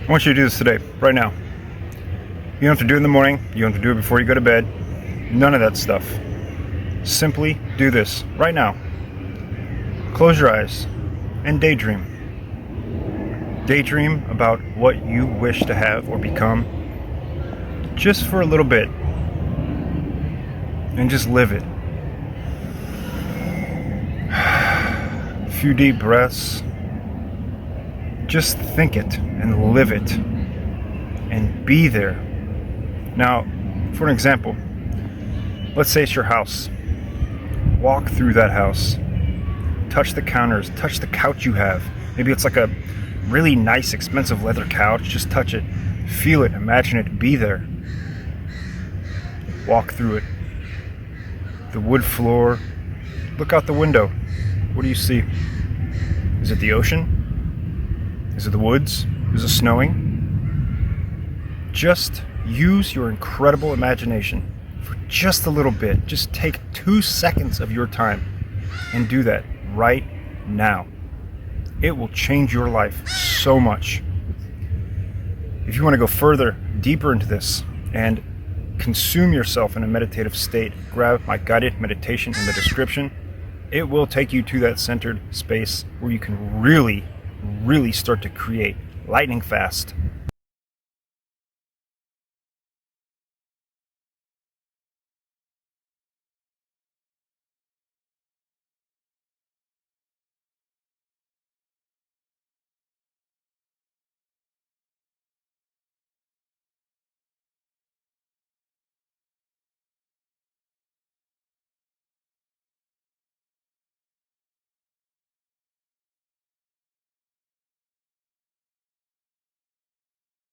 I want you to do this today, right now. You don't have to do it in the morning. You don't have to do it before you go to bed. None of that stuff. Simply do this right now. Close your eyes and daydream. Daydream about what you wish to have or become just for a little bit. And just live it. A few deep breaths. Just think it and live it and be there. Now, for an example, let's say it's your house. Walk through that house. Touch the counters, touch the couch you have. Maybe it's like a really nice, expensive leather couch. Just touch it, feel it, imagine it, be there. Walk through it. The wood floor. Look out the window. What do you see? Is it the ocean? Is it the woods? Is it snowing? Just use your incredible imagination for just a little bit. Just take 2 seconds of your time and do that right now. It will change your life so much. If you want to go further, deeper into this and consume yourself in a meditative state, grab my guided meditation in the description. It will take you to that centered space where you can really start to create lightning fast